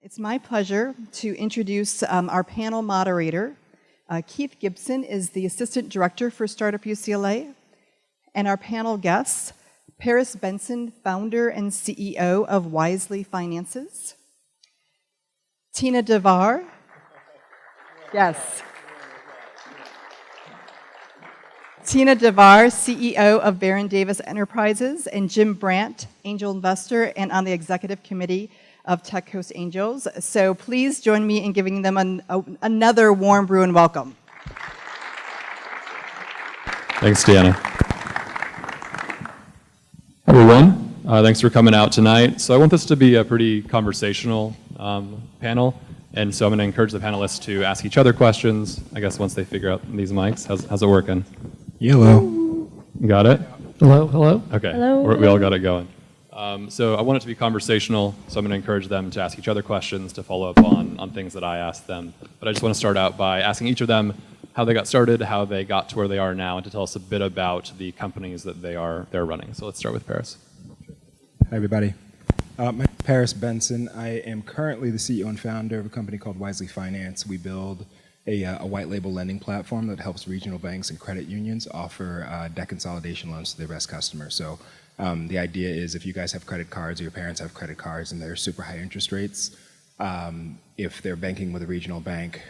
It's my pleasure to introduce our panel moderator. Keith Gibson is the Assistant Director for Startup UCLA. And our panel guests, Paris Benson, Founder and CEO of Wizely Finances. Tina Davar. Yes. Tina Davar, CEO of Barren Enterprises, and Jim Brandt, angel investor and on the executive committee of Tech Coast Angels. So please join me in giving them another warm brew and welcome. Thanks, Deanna. Everyone, thanks for coming out tonight. So I want this to be a pretty conversational panel, and so I'm going to encourage the panelists to ask each other questions, I guess once they figure out these mics. How's it working? Hello. Got it? Hello, hello. Okay, hello. We all got it going. So I want it to be conversational, so I'm going to encourage them to ask each other questions, to follow up on things that I asked them. But I just want to start out by asking each of them how they got started, how they got to where they are now, and to tell us a bit about the companies that they're running. So let's start with Paris. Hi, everybody. My name is Paris Benson. I am currently the CEO and founder of a company called Wizely Finance. We build a white label lending platform that helps regional banks and credit unions offer debt consolidation loans to their best customers. So the idea is if you guys have credit cards or your parents have credit cards and they're super high interest rates, if they're banking with a regional bank,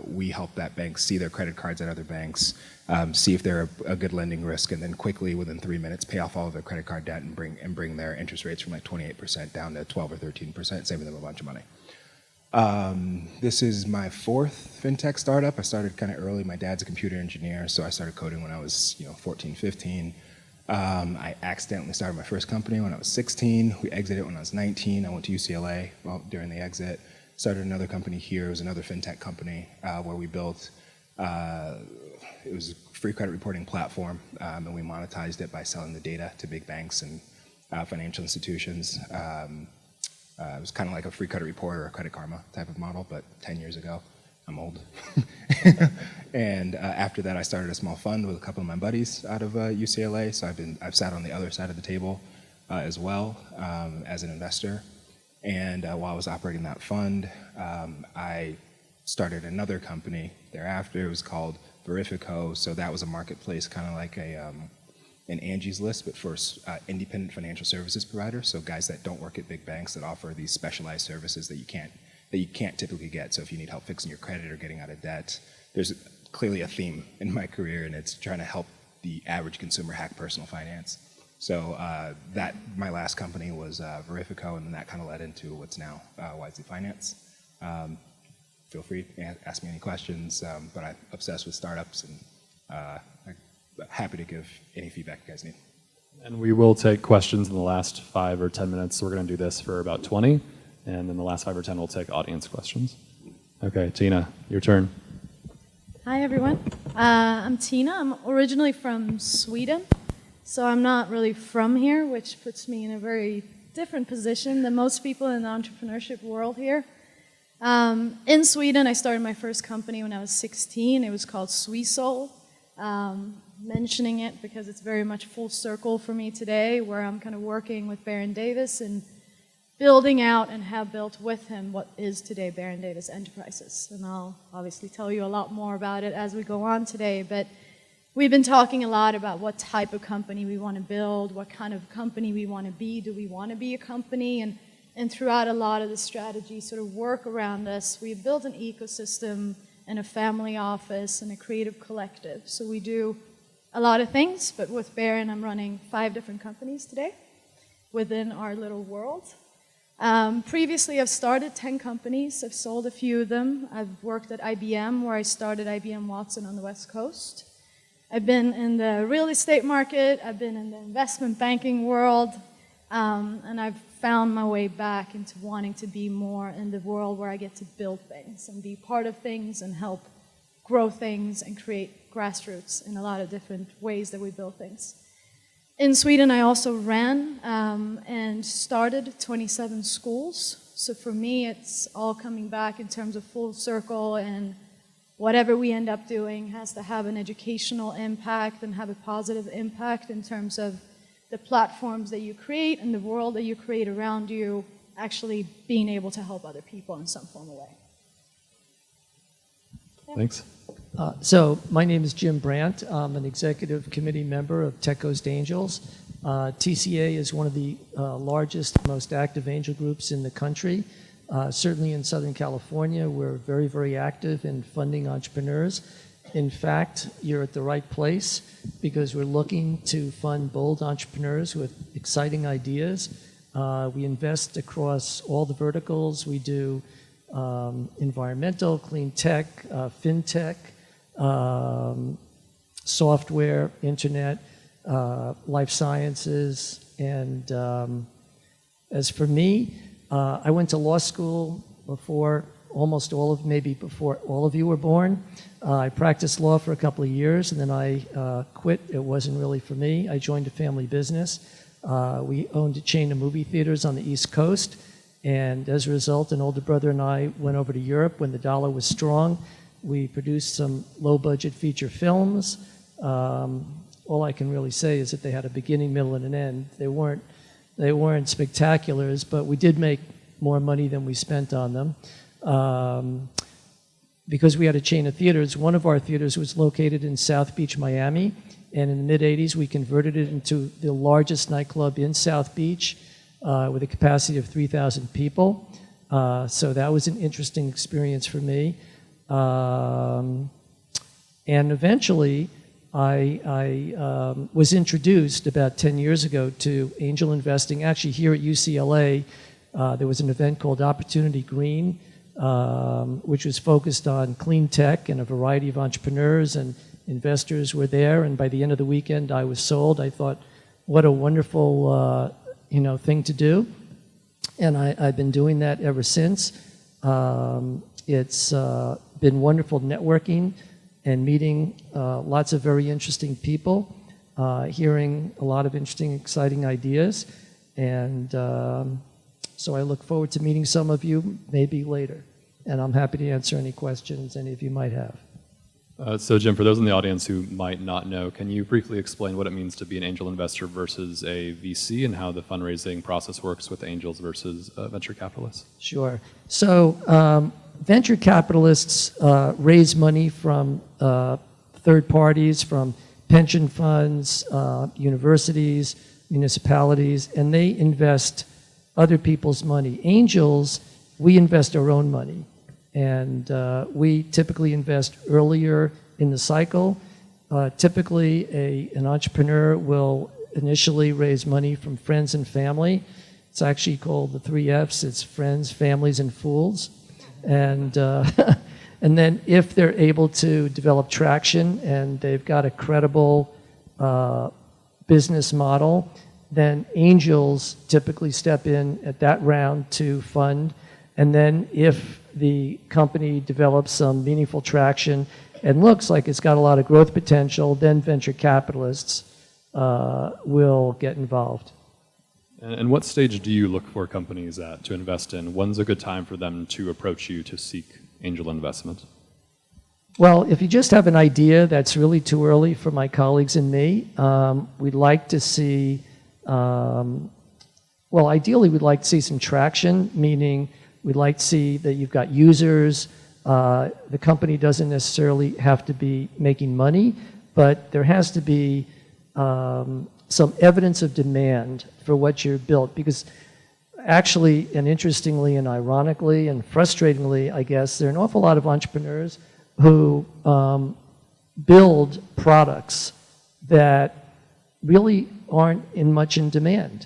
we help that bank see their credit cards at other banks, see if they're a good lending risk, and then quickly, within 3 minutes, pay off all of their credit card debt and bring their interest rates from like 28% down to 12 or 13%, saving them a bunch of money. This is my fourth fintech startup. I started kind of early. My dad's a computer engineer, so I started coding when I was 14, 15. I accidentally started my first company when I was 16. We exited when I was 19. I went to UCLA during the exit. Started another company here. It was another fintech company where we built, it was a free credit reporting platform, and we monetized it by selling the data to big banks and financial institutions. It was kind of like a free credit report or a Credit Karma type of model, but 10 years ago. I'm old. And after that, I started a small fund with a couple of my buddies out of UCLA. So I've sat on the other side of the table as well as an investor. And while I was operating that fund, I started another company thereafter. It was called Verifico. So that was a marketplace, kind of like an Angie's List, but for independent financial services providers. So guys that don't work at big banks that offer these specialized services that you can't typically get. So if you need help fixing your credit or getting out of debt, there's clearly a theme in my career, and it's trying to help the average consumer hack personal finance. So my last company was Verifico, and then that kind of led into what's now Wizely Finance. Feel free to ask me any questions, but I'm obsessed with startups, and I'm happy to give any feedback you guys need. And we will take questions in the last 5 or 10 minutes. So we're going to do this for about 20. And in the last 5 or 10, we'll take audience questions. Okay, Tina, your turn. Hi, everyone. I'm Tina. I'm originally from Sweden, so I'm not really from here, which puts me in a very different position than most people in the entrepreneurship world here. In Sweden, I started my first company when I was 16. It was called Swesoul. Mentioning it because it's very much full circle for me today, where I'm kind of working with Barren and building out and have built with him what is today Barren Enterprises. And I'll obviously tell you a lot more about it as we go on today, but we've been talking a lot about what type of company we want to build, what kind of company we want to be. Do we want to be a company? And throughout a lot of the strategy sort of work around this, we've built an ecosystem and a family office and a creative collective. So we do a lot of things, but with Barren, I'm running 5 different companies today within our little world. Previously, I've started 10 companies. I've sold a few of them. I've worked at IBM, where I started IBM Watson on the West Coast. I've been in the real estate market. I've been in the investment banking world. And I've found my way back into wanting to be more in the world where I get to build things and be part of things and help grow things and create grassroots in a lot of different ways that we build things. In Sweden, I also ran and started 27 schools. So for me, it's all coming back in terms of full circle, and whatever we end up doing has to have an educational impact and have a positive impact in terms of the platforms that you create and the world that you create around you actually being able to help other people in some form of way. Thanks. So my name is Jim Brandt. I'm an executive committee member of Tech Coast Angels. TCA is one of the largest, most active angel groups in the country. Certainly in Southern California, we're very, very active in funding entrepreneurs. In fact, you're at the right place because we're looking to fund bold entrepreneurs with exciting ideas. We invest across all the verticals. We do environmental, clean tech, fintech, software, internet, life sciences, and as for me, I went to law school before before all of you were born. I practiced law for a couple of years, and then I quit. It wasn't really for me. I joined a family business. We owned a chain of movie theaters on the East Coast, and as a result, an older brother and I went over to Europe when the dollar was strong. We produced some low-budget feature films. All I can really say is that they had a beginning, middle, and an end. They weren't spectaculars, but we did make more money than we spent on them. Because we had a chain of theaters, one of our theaters was located in South Beach, Miami, and in the mid-'80s we converted it into the largest nightclub in South Beach with a capacity of 3,000 people. So that was an interesting experience for me. And eventually I was introduced about 10 years ago to angel investing. Actually, here at UCLA, there was an event called Opportunity Green, which was focused on clean tech, and a variety of entrepreneurs and investors were there. And by the end of the weekend, I was sold. I thought, what a wonderful thing to do. And I've been doing that ever since. It's been wonderful networking and meeting lots of very interesting people, hearing a lot of interesting, exciting ideas. And so I look forward to meeting some of you maybe later. And I'm happy to answer any questions any of you might have. So Jim, for those in the audience who might not know, can you briefly explain what it means to be an angel investor versus a VC, and how the fundraising process works with angels versus venture capitalists? Sure. So venture capitalists raise money from third parties, from pension funds, universities, municipalities, and they invest other people's money. Angels, we invest our own money. And we typically invest earlier in the cycle. Typically, an entrepreneur will initially raise money from friends and family. It's actually called the 3 Fs. It's friends, families, and fools. And, and then if they're able to develop traction and they've got a credible business model, then angels typically step in at that round to fund. And then if the company develops some meaningful traction and looks like it's got a lot of growth potential, then venture capitalists will get involved. And what stage do you look for companies at to invest in? When's a good time for them to approach you to seek angel investment? Well, if you just have an idea, that's really too early for my colleagues and me. We'd like to see, well, ideally we'd like to see some traction, meaning we'd like to see that you've got users. The company doesn't necessarily have to be making money, but there has to be some evidence of demand for what you've built. Because actually, and interestingly and ironically and frustratingly, I guess, there are an awful lot of entrepreneurs who build products that really aren't much in demand.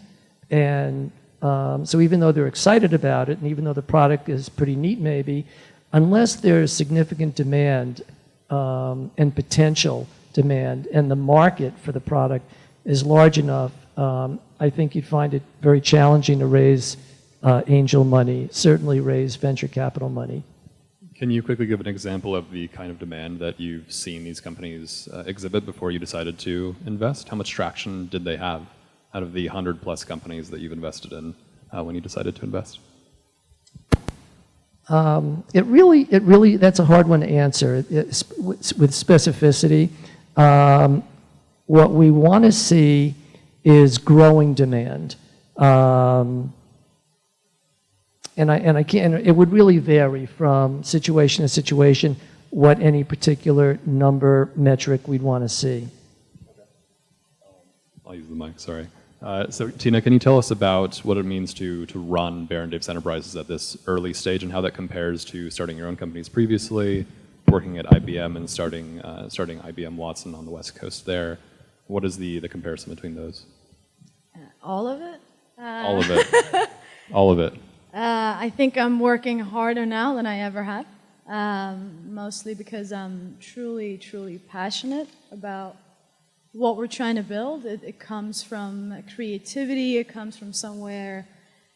And so even though they're excited about it, and even though the product is pretty neat maybe, unless there's significant demand and potential demand, and the market for the product is large enough, I think you'd find it very challenging to raise angel money, certainly raise venture capital money. Can you quickly give an example of the kind of demand that you've seen these companies exhibit before you decided to invest? How much traction did they have out of the 100+ companies that you've invested in when you decided to invest? It really, that's a hard one to answer with specificity. What we want to see is growing demand. and I can't, it would really vary from situation to situation what any particular number metric we'd want to see. I'll use the mic, sorry. So Tina, can you tell us about what it means to run Barren Davis Enterprises at this early stage and how that compares to starting your own companies previously, working at IBM and starting IBM Watson on the West Coast there? What is the comparison between those? All of it? All of it. All of it. I think I'm working harder now than I ever have, mostly because I'm truly, truly passionate about what we're trying to build. It comes from creativity, it comes from somewhere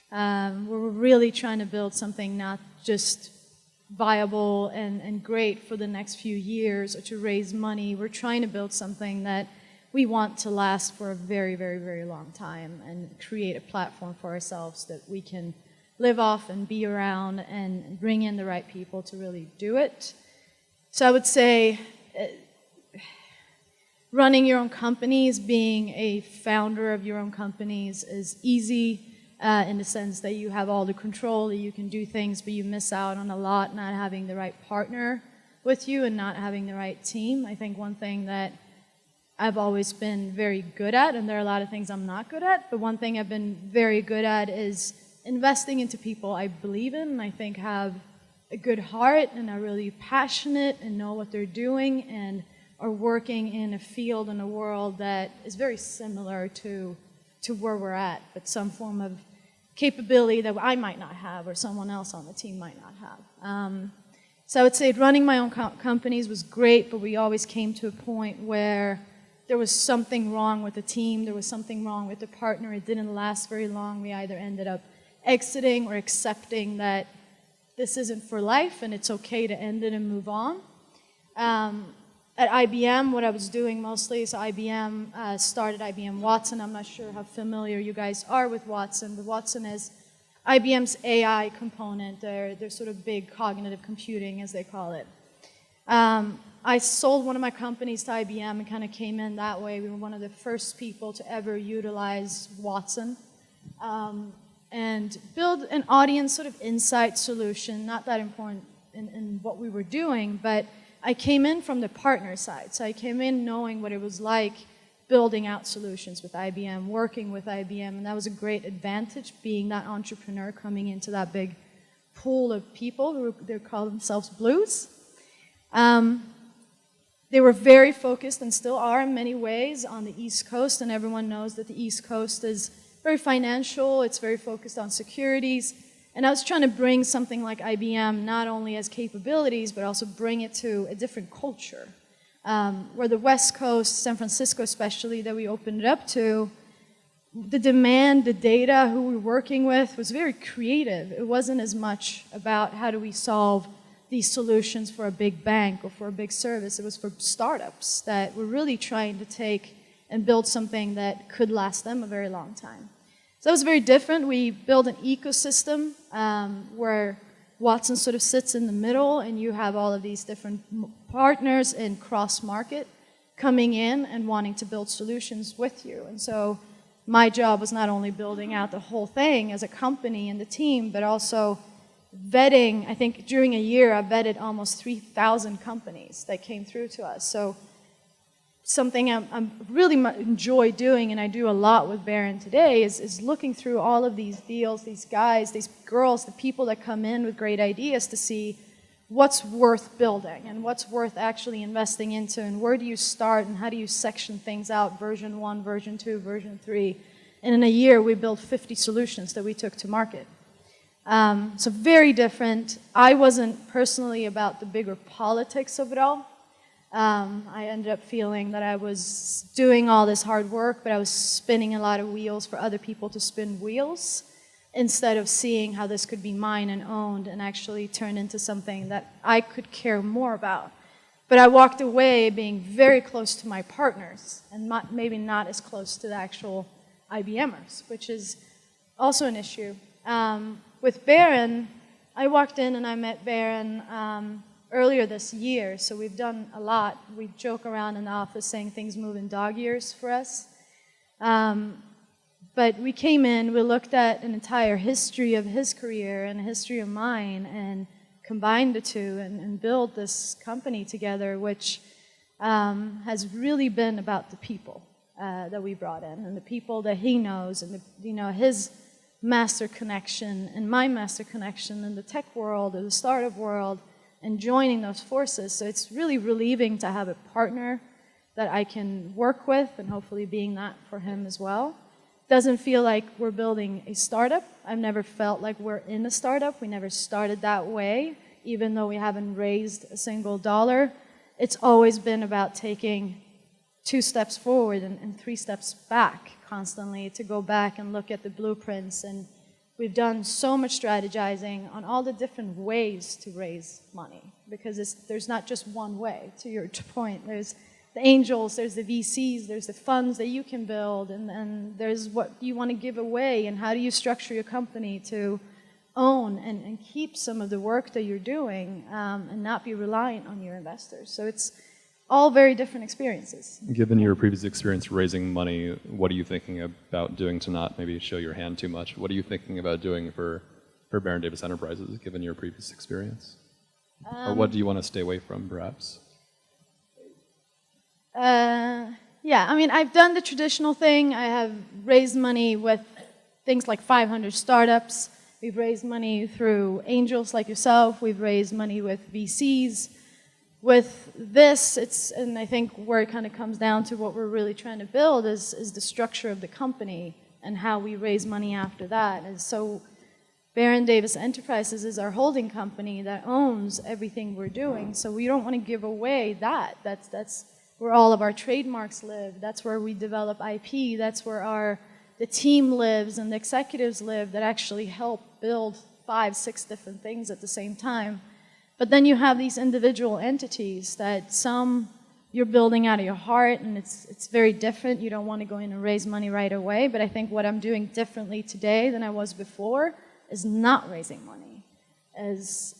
where we're really trying to build something not just viable and great for the next few years or to raise money. We're trying to build something that we want to last for a very, very, very long time and create a platform for ourselves that we can live off and be around and bring in the right people to really do it. So I would say running your own companies, being a founder of your own companies is easy in the sense that you have all the control, that you can do things, but you miss out on a lot not having the right partner with you and not having the right team. I think one thing that I've always been very good at, and there are a lot of things I'm not good at, but one thing I've been very good at is investing into people I believe in and I think have a good heart and are really passionate and know what they're doing and are working in a field and a world that is very similar to where we're at, but some form of capability that I might not have or someone else on the team might not have. So I would say running my own companies was great, but we always came to a point where there was something wrong with the team, there was something wrong with the partner, it didn't last very long. We either ended up exiting or accepting that this isn't for life and it's okay to end it and move on. At IBM, what I was doing mostly is IBM started IBM Watson. I'm not sure how familiar you guys are with Watson, but Watson is IBM's AI component, their sort of big cognitive computing, as they call it. I sold one of my companies to IBM and kind of came in that way. We were one of the first people to ever utilize Watson and build an audience sort of insight solution, not that important in what we were doing, but I came in from the partner side. So I came in knowing what it was like building out solutions with IBM, working with IBM, and that was a great advantage, being that entrepreneur coming into that big pool of people who they call themselves blues. They were very focused and still are in many ways on the East Coast, and everyone knows that the East Coast is very financial, it's very focused on securities, and I was trying to bring something like IBM not only as capabilities, but also bring it to a different culture. Where the West Coast, San Francisco especially, that we opened it up to, the demand, the data, who we were working with was very creative. It wasn't as much about how do we solve these solutions for a big bank or for a big service. It was for startups that were really trying to take and build something that could last them a very long time. So that was very different. We built an ecosystem where Watson sort of sits in the middle and you have all of these different partners in cross-market coming in and wanting to build solutions with you. And so my job was not only building out the whole thing as a company and the team, but also vetting. I think during a year I vetted almost 3,000 companies that came through to us. So something I really enjoy doing, and I do a lot with Barren today, is looking through all of these deals, these guys, these girls, the people that come in with great ideas to see what's worth building and what's worth actually investing into, and where do you start and how do you section things out, version 1, version 2, version 3. And in a year we built 50 solutions that we took to market. So very different. I wasn't personally about the bigger politics of it all. I ended up feeling that I was doing all this hard work, but I was spinning a lot of wheels for other people to spin wheels, instead of seeing how this could be mine and owned and actually turn into something that I could care more about. But I walked away being very close to my partners and maybe not as close to the actual IBMers, which is also an issue. With Barren, I walked in and I met Barren earlier this year, so we've done a lot. We joke around in the office saying things move in dog years for us. But we came in, we looked at an entire history of his career and a history of mine and combined the two and built this company together, which has really been about the people that we brought in and the people that he knows and his master connection and my master connection in the tech world or the startup world and joining those forces. So it's really relieving to have a partner that I can work with and hopefully being that for him as well. Doesn't feel like we're building a startup. I've never felt like we're in a startup. We never started that way, even though we haven't raised a single dollar. It's always been about taking 2 steps forward and 3 steps back constantly to go back and look at the blueprints. And we've done so much strategizing on all the different ways to raise money because there's not just one way, to your point. There's the angels, there's the VCs, there's the funds that you can build, and there's what you want to give away and how do you structure your company to own and keep some of the work that you're doing and not be reliant on your investors. So it's all very different experiences. Given your previous experience raising money, what are you thinking about doing to not maybe show your hand too much? What are you thinking about doing for Barren Davis Enterprises, given your previous experience? Or what do you want to stay away from, perhaps? Yeah, I mean, I've done the traditional thing. I have raised money with things like 500 startups. We've raised money through angels like yourself. We've raised money with VCs. With this, and I think where it kind of comes down to what we're really trying to build is the structure of the company and how we raise money after that. And so Barren Davis Enterprises is our holding company that owns everything we're doing. So we don't want to give away that. That's where all of our trademarks live. That's where we develop IP. That's where the team lives and the executives live that actually help build 5, 6 different things at the same time. But then you have these individual entities that some you're building out of your heart, and it's very different. You don't want to go in and raise money right away. But I think what I'm doing differently today than I was before is not raising money, is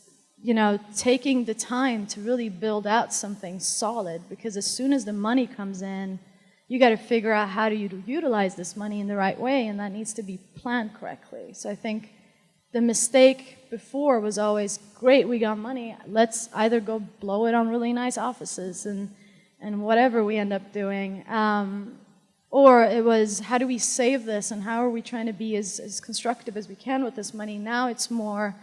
taking the time to really build out something solid. Because as soon as the money comes in, you got to figure out how to utilize this money in the right way, and that needs to be planned correctly. So I think the mistake before was always, great, we got money, let's either go blow it on really nice offices and whatever we end up doing. Or it was, how do we save this and how are we trying to be as constructive as we can with this money? Now it's more,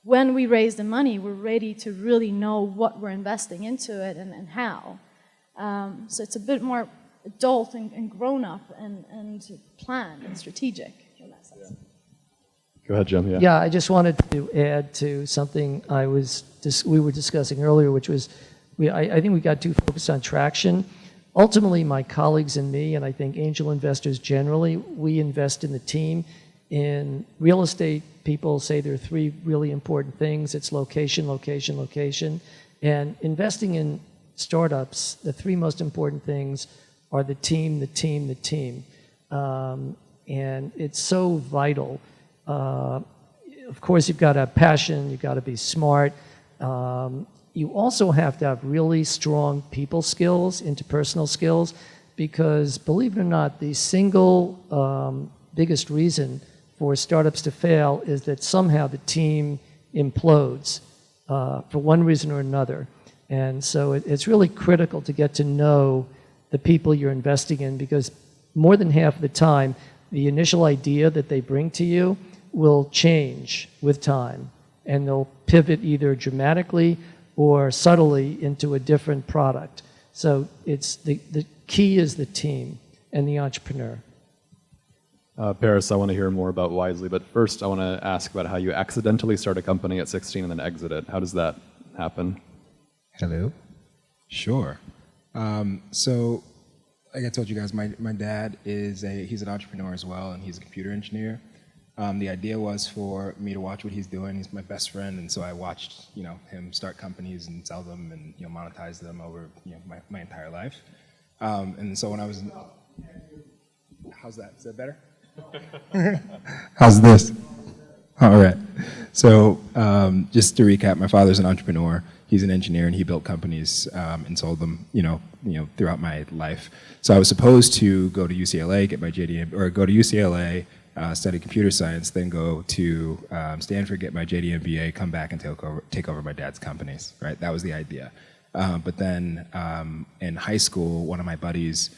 when we raise the money, we're ready to really know what we're investing into it and how. So it's a bit more adult and grown up and planned and strategic in that sense. Yeah. Go ahead, Jim. Yeah, I just wanted to add to something we were discussing earlier, which was I think we got too focused on traction. Ultimately, my colleagues and me, and I think angel investors generally, we invest in the team. In real estate, people say there are 3 really important things. It's location, location, location. And investing in startups, the 3 most important things are the team, the team, the team. And it's so vital. Of course, you've got to have passion, you've got to be smart. You also have to have really strong people skills, interpersonal skills, because believe it or not, the single biggest reason for startups to fail is that somehow the team implodes for one reason or another. And so it's really critical to get to know the people you're investing in, because more than half of the time, the initial idea that they bring to you will change with time, and they'll pivot either dramatically or subtly into a different product. So it's the key is the team and the entrepreneur. Paris, I want to hear more about Wizely, but first I want to ask about how you accidentally start a company at 16 and then exit it. How does that happen? Hello. Sure. So, like I told you guys, my dad he's an entrepreneur as well, and he's a computer engineer. The idea was for me to watch what he's doing. He's my best friend, and so I watched, him start companies and sell them and monetize them over my entire life. And so when I was how's that? Is that better? How's this? All right. So just to recap, my father's an entrepreneur. He's an engineer, and he built companies and sold them, throughout my life. So I was supposed to go to UCLA, get my JD, or go to UCLA, study computer science, then go to Stanford, get my JD MBA, come back and take over my dad's companies. Right, that was the idea. But then in high school, one of my buddies,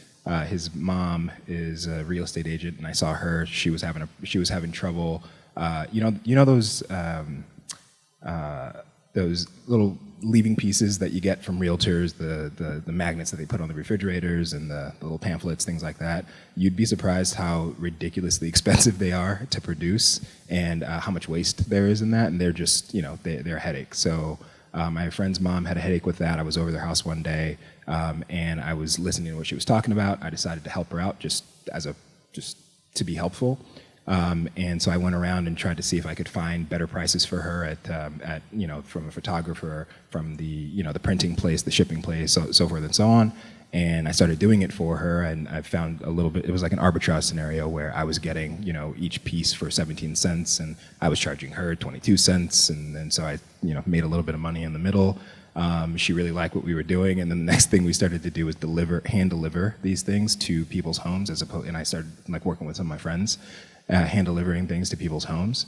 his mom is a real estate agent, and I saw her. She was having trouble. Those little leaving pieces that you get from realtors, the magnets that they put on the refrigerators and the little pamphlets, things like that. You'd be surprised how ridiculously expensive they are to produce, and how much waste there is in that. And they're just, they're a headache. So my friend's mom had a headache with that. I was over their house one day, and I was listening to what she was talking about. I decided to help her out just to be helpful. And so I went around and tried to see if I could find better prices for her at from a photographer, from the printing place, the shipping place, so forth and so on. And I started doing it for her, and I found a little bit. It was like an arbitrage scenario where I was getting each piece for 17 cents, and I was charging her 22 cents, and so I made a little bit of money in the middle. She really liked what we were doing, and then the next thing we started to do was hand deliver these things to people's homes, and I started working with some of my friends. Hand delivering things to people's homes,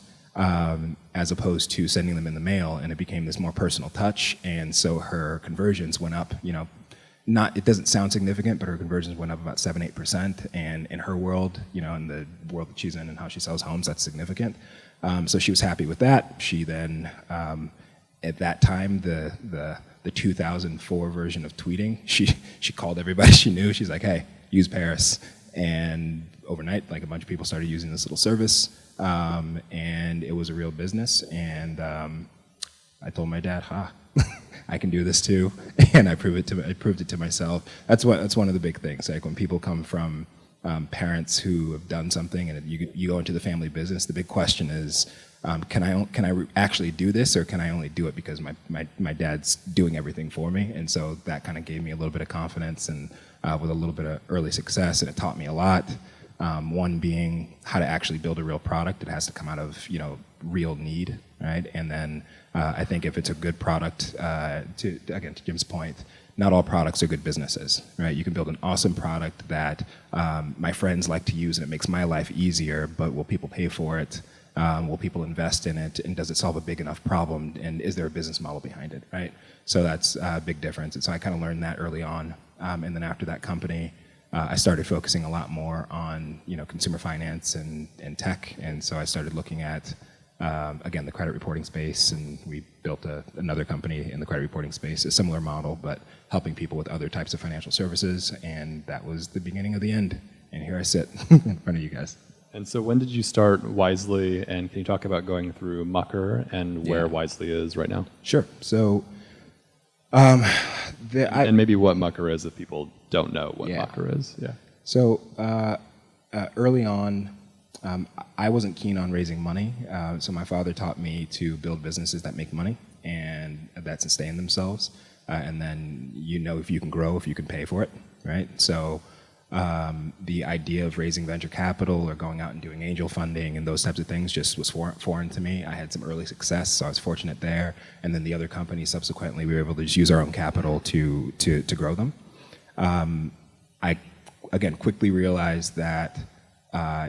as opposed to sending them in the mail, and it became this more personal touch. And so her conversions went up. It doesn't sound significant, but her conversions went up about 7-8%. And in her world, in the world that she's in and how she sells homes, that's significant. So she was happy with that. She then, at that time, the 2004 version of tweeting, she called everybody she knew. She's like, "Hey, use Paris." And overnight, a bunch of people started using this little service, and it was a real business. And I told my dad, I can do this too, and I proved it to myself. That's one of the big things. When people come from parents who have done something, and you go into the family business, the big question is, can I actually do this, or can I only do it because my dad's doing everything for me? And so that kind of gave me a little bit of confidence, and with a little bit of early success, and it taught me a lot. One being how to actually build a real product. It has to come out of real need, right? And then I think if it's a good product, to Jim's point, not all products are good businesses, right? You can build an awesome product that my friends like to use, and it makes my life easier, but will people pay for it? Will people invest in it? And does it solve a big enough problem? And is there a business model behind it, right? So that's a big difference. And so I kind of learned that early on. And then after that company, I started focusing a lot more on consumer finance and tech. And so I started looking at, again, the credit reporting space, and we built another company in the credit reporting space, a similar model, but helping people with other types of financial services. And that was the beginning of the end. And here I sit in front of you guys. And so when did you start Wizely, and can you talk about going through Mucker and where Wizely is right now? Sure. So, and maybe what Mucker is if people don't know what Mucker is. Yeah. So early on, I wasn't keen on raising money. So my father taught me to build businesses that make money and that sustain themselves. And then if you can grow, if you can pay for it, right? So the idea of raising venture capital or going out and doing angel funding and those types of things just was foreign to me. I had some early success, so I was fortunate there. And then the other companies, subsequently, we were able to just use our own capital to grow them. I, again, quickly realized that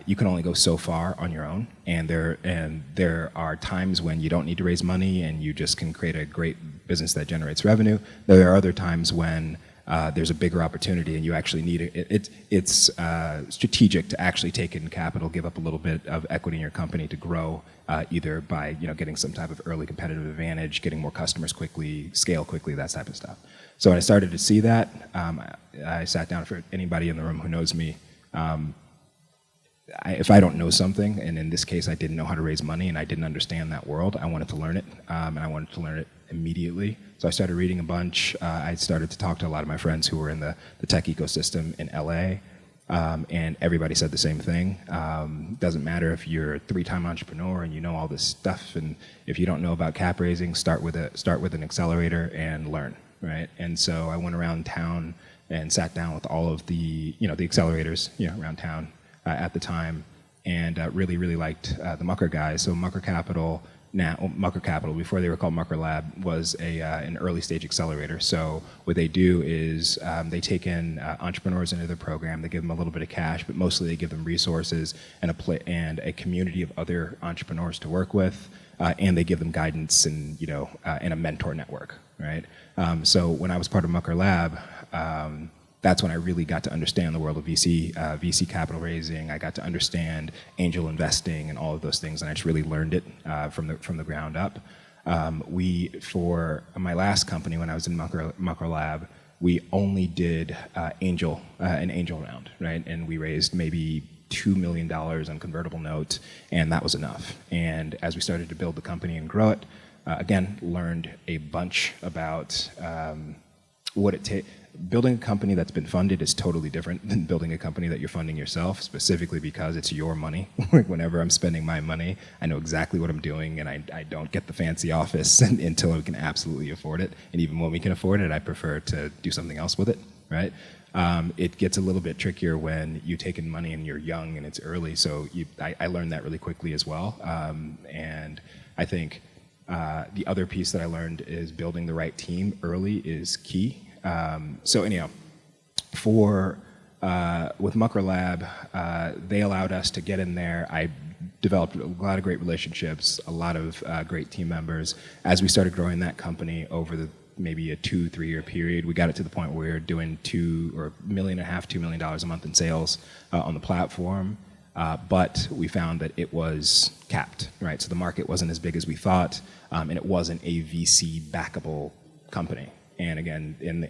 you can only go so far on your own, and there are times when you don't need to raise money and you just can create a great business that generates revenue. There are other times when there's a bigger opportunity and you actually need it. It's strategic to actually take in capital, give up a little bit of equity in your company to grow, either by getting some type of early competitive advantage, getting more customers quickly, scale quickly, that type of stuff. So when I started to see that, I sat down. For anybody in the room who knows me, if I don't know something, and in this case I didn't know how to raise money and I didn't understand that world, I wanted to learn it, and I wanted to learn it immediately. So I started reading a bunch. I started to talk to a lot of my friends who were in the tech ecosystem in LA, and everybody said the same thing. Doesn't matter if you're a 3-time entrepreneur and you know all this stuff, and if you don't know about cap raising, start with an accelerator and learn, right? And so I went around town and sat down with all of the the accelerators around town at the time, and really liked the Mucker guys. So Mucker Capital, before they were called Mucker Lab, was an early stage accelerator. So what they do is they take in entrepreneurs into their program. They give them a little bit of cash, but mostly they give them resources and a community of other entrepreneurs to work with, and they give them guidance and and a mentor network, right? So when I was part of Mucker Lab, that's when I really got to understand the world of VC capital raising. I got to understand angel investing and all of those things, and I just really learned it from the ground up. For my last company, when I was in Mucker Lab, we only did an angel round, right? And we raised maybe $2 million on convertible notes, and that was enough. And as we started to build the company and grow it, again, learned a bunch about what it takes. Building a company that's been funded is totally different than building a company that you're funding yourself, specifically because it's your money. Whenever I'm spending my money, I know exactly what I'm doing, and I don't get the fancy office until we can absolutely afford it. And even when we can afford it, I prefer to do something else with it, right? It gets a little bit trickier when you take in money and you're young and it's early, so I learned that really quickly as well. And I think the other piece that I learned is building the right team early is key. So anyhow, with Mucker Lab, they allowed us to get in there. I developed a lot of great relationships, a lot of great team members. As we started growing that company over maybe a 2-3 year period, we got it to the point where we were doing $1.5 million, $2 million a month in sales on the platform. But we found that it was capped, right? So the market wasn't as big as we thought, and it wasn't a VC backable company. And again, in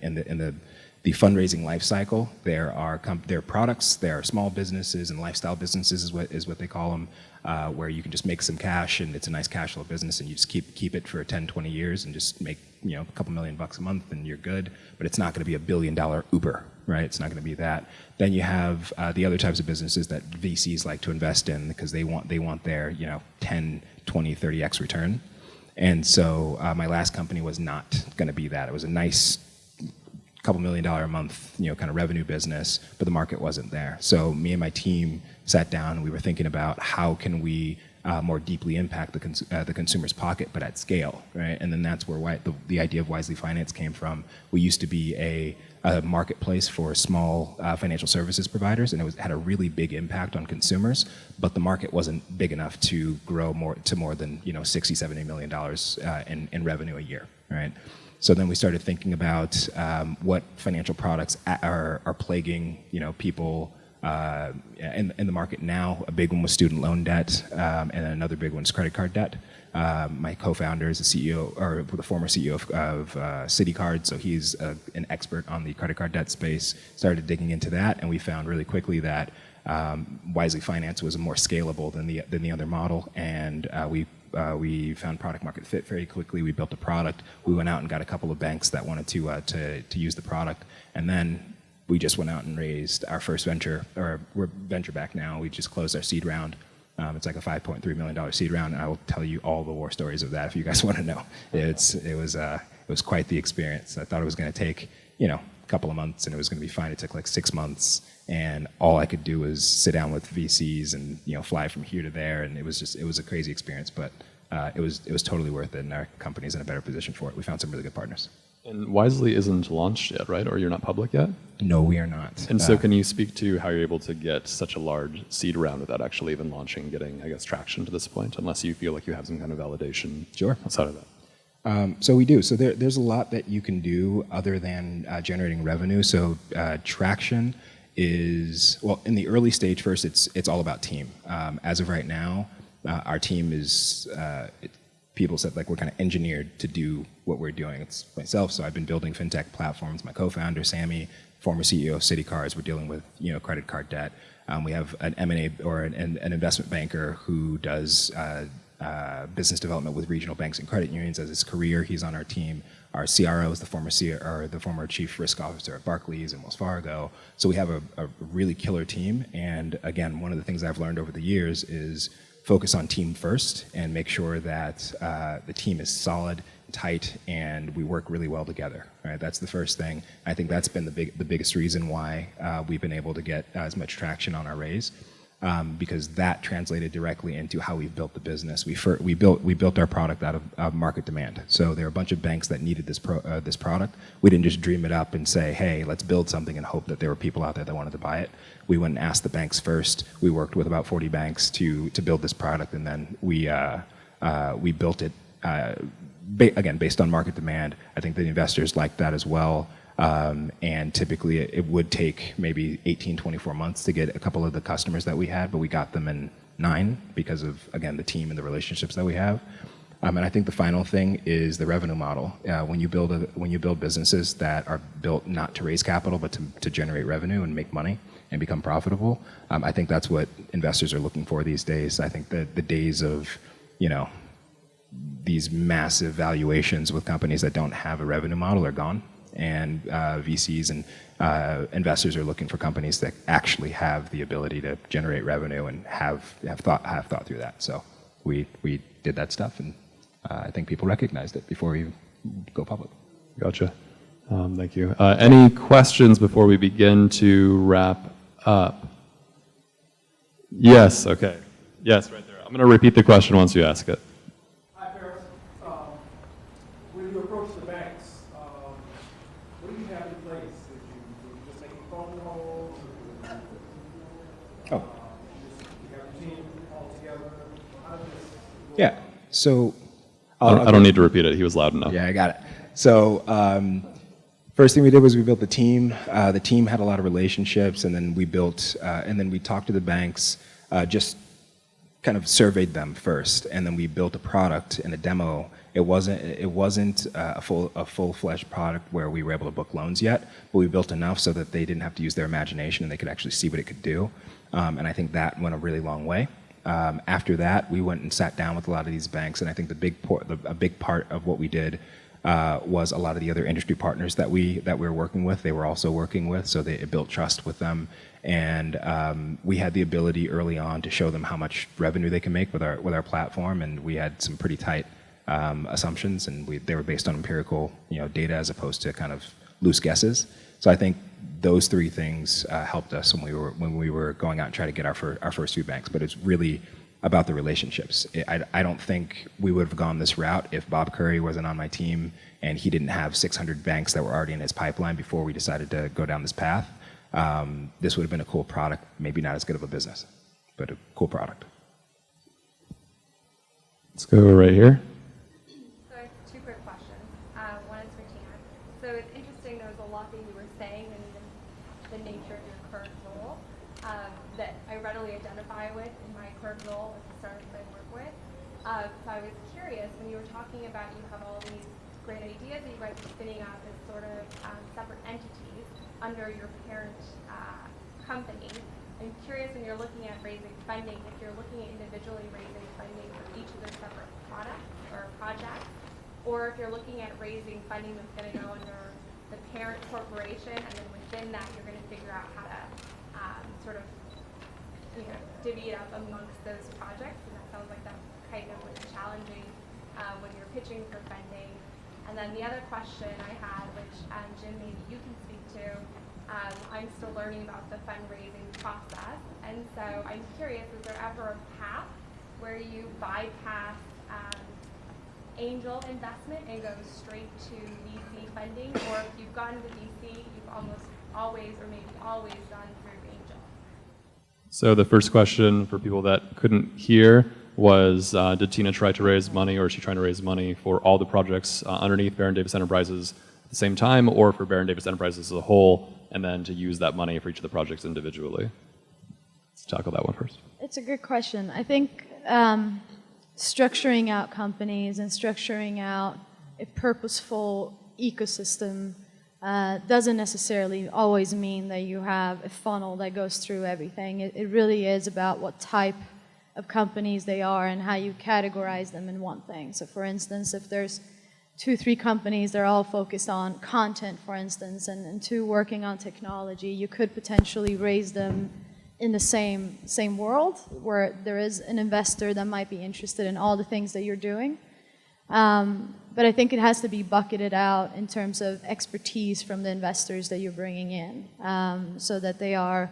the fundraising life cycle, there are products, there are small businesses and lifestyle businesses is what they call them, where you can just make some cash and it's a nice cash flow business, and you just keep it for 10, 20 years and just make a couple $1 million a month and you're good. But it's not going to be $1 billion Uber, right? It's not going to be that. Then you have the other types of businesses that VCs like to invest in because they want their 10, 20, 30x return. And so my last company was not going to be that. It was a nice couple $1 million a month, kind of revenue business, but the market wasn't there. So me and my team sat down and we were thinking about how can we more deeply impact the consumer's pocket, but at scale, right? And then that's where the idea of Wizely Finance came from. We used to be a marketplace for small financial services providers, and it had a really big impact on consumers, but the market wasn't big enough to grow more than $60-70 million in revenue a year, right? So then we started thinking about what financial products are plaguing people in the market now. A big one was student loan debt, and another big one is credit card debt. My co-founder is the former CEO of CitiCard, so he's an expert on the credit card debt space. Started digging into that, and we found really quickly that Wizely Finance was more scalable than the other model, and we found product market fit very quickly. We built a product. We went out and got a couple of banks that wanted to use the product, and then we just went out and raised our first venture, or we're venture back now. We just closed our seed round. It's like a $5.3 million seed round, and I will tell you all the war stories of that if you guys want to know. It was quite the experience. I thought it was going to take a couple of months, and it was going to be fine. It took like 6 months, and all I could do was sit down with VCs and fly from here to there, and it was a crazy experience, but it was totally worth it, and our company's in a better position for it. We found some really good partners. And Wizely isn't launched yet, right? Or you're not public yet? No, we are not. And so can you speak to how you're able to get such a large seed round without actually even launching, getting, I guess, traction to this point, unless you feel like you have some kind of validation outside of that? So we do. So there's a lot that you can do other than generating revenue. So traction is, well, in the early stage first, it's all about team. As of right now, our team is, people said like we're kind of engineered to do what we're doing. It's myself, so I've been building fintech platforms. My co-founder, Sammy, former CEO of CitiCards, we're dealing with credit card debt. We have an M&A or an investment banker who does business development with regional banks and credit unions as his career. He's on our team. Our CRO is the former chief risk officer at Barclays and Wells Fargo. So we have a really killer team. And again, one of the things I've learned over the years is focus on team first and make sure that the team is solid, tight, and we work really well together. Right? That's the first thing. I think that's been the biggest reason why we've been able to get as much traction on our raise. because that translated directly into how we've built the business. We built our product out of market demand. So there are a bunch of banks that needed this product. We didn't just dream it up and say, hey, let's build something and hope that there were people out there that wanted to buy it. We went and asked the banks first. We worked with about 40 banks to build this product, and then we built it, again, based on market demand. I think the investors liked that as well. And typically it would take maybe 18, 24 months to get a couple of the customers that we had, but we got them in 9 because of, again, the team and the relationships that we have. And I think the final thing is the revenue model. When you build businesses that are built not to raise capital, but to generate revenue and make money and become profitable, I think that's what investors are looking for these days. I think that the days of, these massive valuations with companies that don't have a revenue model are gone. And VCs and investors are looking for companies that actually have the ability to generate revenue and have thought through that. So we did that stuff, and I think people recognized it before we go public. Gotcha. Thank you. Any questions before we begin to wrap up? Yes. Okay. Yes, right there. I'm going to repeat the question once you ask it. Hi, Barren. When you approach the banks, what do you have in place? Did you just make phone calls? Oh. You have a team all together? How does this work? Yeah. So I don't need to repeat it. He was loud enough. Yeah, I got it. So first thing we did was we built the team. The team had a lot of relationships, and then we talked to the banks, just kind of surveyed them first, and then we built a product and a demo. It wasn't a full-fledged product where we were able to book loans yet, but we built enough so that they didn't have to use their imagination and they could actually see what it could do. And I think that went a really long way. After that, we went and sat down with a lot of these banks, and I think a big part of what we did was a lot of the other industry partners that we were working with. They were also working with, so it built trust with them, and we had the ability early on to show them how much revenue they can make with our platform, and we had some pretty tight assumptions, and they were based on empirical data as opposed to kind of loose guesses. So I think those 3 things helped us when we were going out and trying to get our first few banks. But it's really about the relationships. I don't think we would have gone this route if Bob Curry wasn't on my team and he didn't have 600 banks that were already in his pipeline before we decided to go down this path. This would have been a cool product, maybe not as good of a business, but a cool product. Let's go right here. So I have 2 quick questions. One is for Tina. So it's interesting, there was a lot that you were saying and the nature of your current role that I readily identify with in my current role with the startups I work with. So I was curious, when you were talking about you have all these great ideas that you guys are spinning up as sort of separate entities under your parent company. I'm curious, when you're looking at raising funding, if you're looking at individually raising funding for each of their separate products or projects, or if you're looking at raising funding that's going to go under the parent corporation, and then within that you're going to figure out how to sort of divvy it up amongst those projects. And that sounds like that's kind of what's challenging when you're pitching for funding. And then the other question I had, which Jim, maybe you can speak to, I'm still learning about the fundraising process, and so I'm curious, is there ever a path where you bypass angel investment and go straight to VC funding, or if you've gone to VC, you've almost always, or maybe always, gone through angel? So the first question for people that couldn't hear was, did Tina try to raise money, or is she trying to raise money for all the projects underneath Barren Davis Enterprises at the same time, or for Barren Davis Enterprises as a whole, and then to use that money for each of the projects individually? Let's tackle that one first. It's a good question. I think structuring out companies and structuring out a purposeful ecosystem doesn't necessarily always mean that you have a funnel that goes through everything. It really is about what type of companies they are and how you categorize them in one thing. So for instance, if there's 2, 3 companies, they're all focused on content, for instance, and 2 working on technology, you could potentially raise them in the same world, where there is an investor that might be interested in all the things that you're doing. But I think it has to be bucketed out in terms of expertise from the investors that you're bringing in, so that they are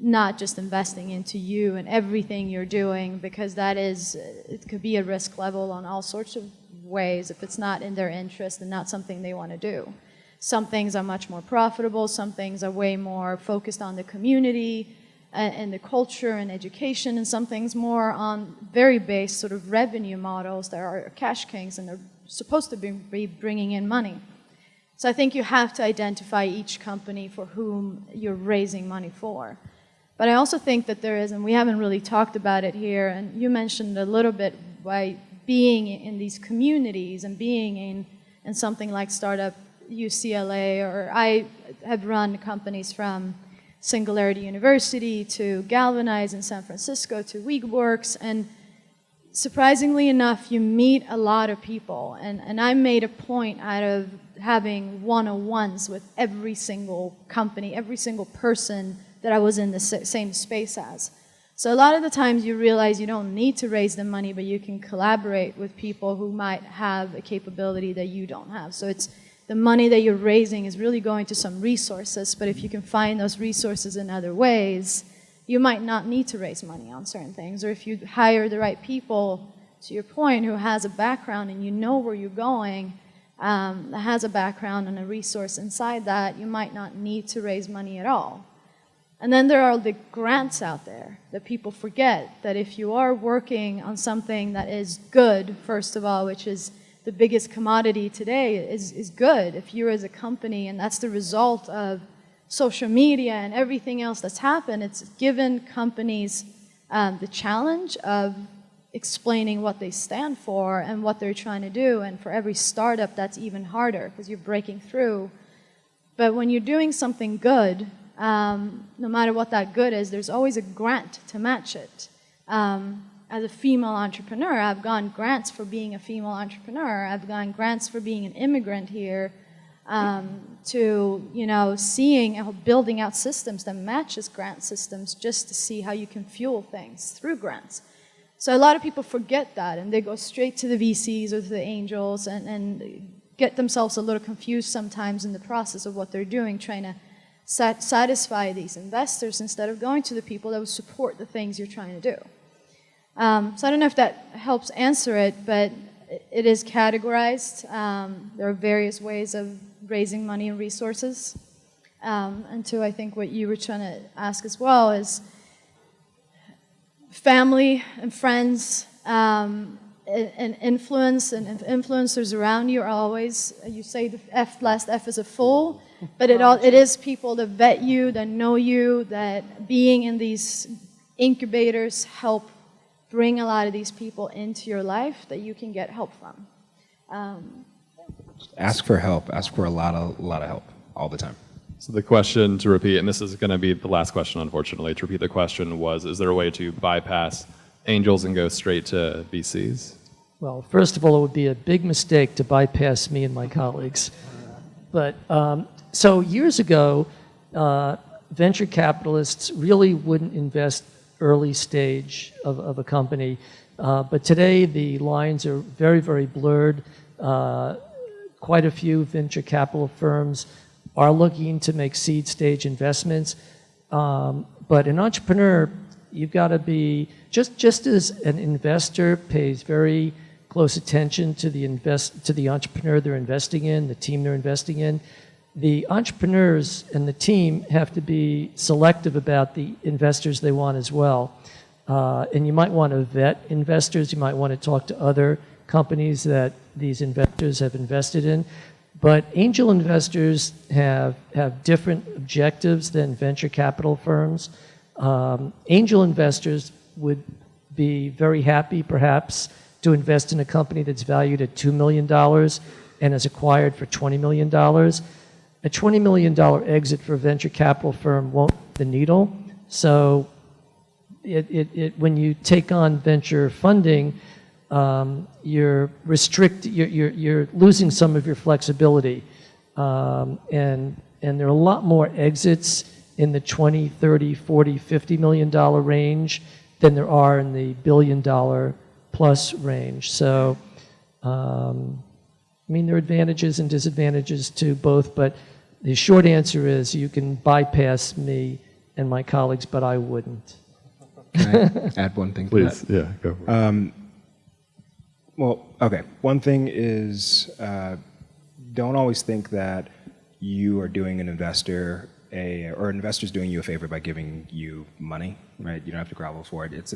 not just investing into you and everything you're doing, because that is, it could be a risk level on all sorts of ways if it's not in their interest and not something they want to do. Some things are much more profitable, some things are way more focused on the community and the culture and education, and some things more on very base sort of revenue models that are cash kings and they're supposed to be bringing in money. So I think you have to identify each company for whom you're raising money for. But I also think that there is, and we haven't really talked about it here, and you mentioned a little bit, by being in these communities and being in something like Startup UCLA, or I have run companies from Singularity University to Galvanize in San Francisco to WeWorks, and surprisingly enough, you meet a lot of people, and I made a point out of having one-on-ones with every single company, every single person that I was in the same space as. So a lot of the times you realize you don't need to raise the money, but you can collaborate with people who might have a capability that you don't have. So it's the money that you're raising is really going to some resources, but if you can find those resources in other ways, you might not need to raise money on certain things. Or if you hire the right people, to your point, who has a background and you know where you're going, that has a background and a resource inside that, you might not need to raise money at all. And then there are the grants out there that people forget, that if you are working on something that is good, first of all, which is the biggest commodity today, is good. If you're as a company, and that's the result of social media and everything else that's happened, it's given companies the challenge of explaining what they stand for and what they're trying to do. And for every startup, that's even harder because you're breaking through. But when you're doing something good, no matter what that good is, there's always a grant to match it. As a female entrepreneur, I've gotten grants for being a female entrepreneur. I've gotten grants for being an immigrant here, to seeing building out systems that matches grant systems just to see how you can fuel things through grants. So a lot of people forget that, and they go straight to the VCs or to the angels and get themselves a little confused sometimes in the process of what they're doing, trying to satisfy these investors instead of going to the people that would support the things you're trying to do. So I don't know if that helps answer it, but it is categorized. There are various ways of raising money and resources. And to, I think, what you were trying to ask as well is family and friends and influence, and influencers around you are always, you say the last F is a fool, but it is people that vet you, that know you, that being in these incubators help bring a lot of these people into your life that you can get help from. Ask for help. Ask for a lot of help all the time. So the question, to repeat, and this is going to be the last question, unfortunately, to repeat the question was, is there a way to bypass angels and go straight to VCs? Well, first of all, it would be a big mistake to bypass me and my colleagues. But so years ago, venture capitalists really wouldn't invest early stage of a company. But today, the lines are very, very blurred. Quite a few venture capital firms are looking to make seed stage investments. But an entrepreneur, you've got to be, just as an investor pays very close attention to the entrepreneur they're investing in, the team they're investing in, the entrepreneurs and the team have to be selective about the investors they want as well. And you might want to vet investors. You might want to talk to other companies that these investors have invested in. But angel investors have different objectives than venture capital firms. Angel investors would be very happy, perhaps, to invest in a company that's valued at $2 million and is acquired for $20 million. A $20 million exit for a venture capital firm won't move the needle. So when you take on venture funding, you're losing some of your flexibility. And there are a lot more exits in the 20, 30, 40, $50 million range than there are in the $1 billion plus range. So, I mean, there are advantages and disadvantages to both, but the short answer is you can bypass me and my colleagues, but I wouldn't. Can I add one thing to Please, that? yeah, go for it. Well, okay. One thing is don't always think that you are doing an investor or an investor's doing you a favor by giving you money, right? You don't have to grovel for it. It's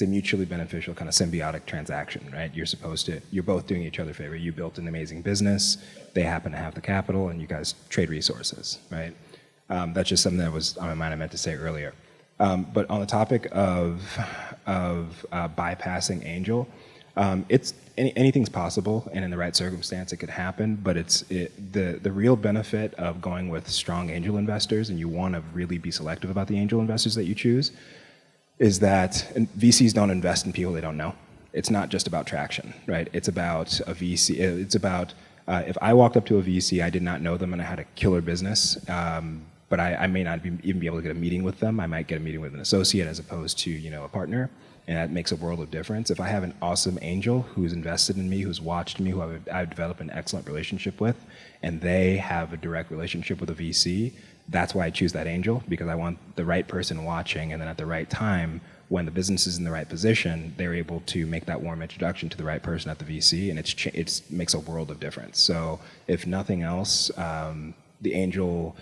a mutually beneficial kind of symbiotic transaction, right? You're both doing each other a favor. You built an amazing business. They happen to have the capital, and you guys trade resources, right? That's just something that was on my mind I meant to say earlier. But on the topic of bypassing angel, anything's possible, and in the right circumstance, it could happen. But the real benefit of going with strong angel investors, and you want to really be selective about the angel investors that you choose, is that VCs don't invest in people they don't know. It's not just about traction, right? It's about a VC. It's about if I walked up to a VC, I did not know them, and I had a killer business. But I may not even be able to get a meeting with them. I might get a meeting with an associate as opposed to a partner, and that makes a world of difference. If I have an awesome angel who's invested in me, who's watched me, who I've developed an excellent relationship with, and they have a direct relationship with a VC, that's why I choose that angel, because I want the right person watching, and then at the right time, when the business is in the right position, they're able to make that warm introduction to the right person at the VC, and it makes a world of difference. So if nothing else, the angel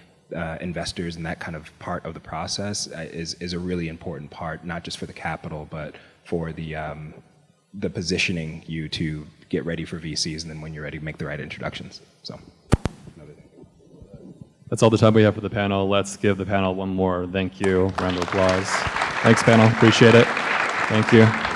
investors and that kind of part of the process is a really important part, not just for the capital, but for the positioning you to get ready for VCs, and then when you're ready, make the right introductions. So, another thing. That's all the time we have for the panel. Let's give the panel one more thank you. Round of applause. Thanks, panel. Appreciate it. Thank you.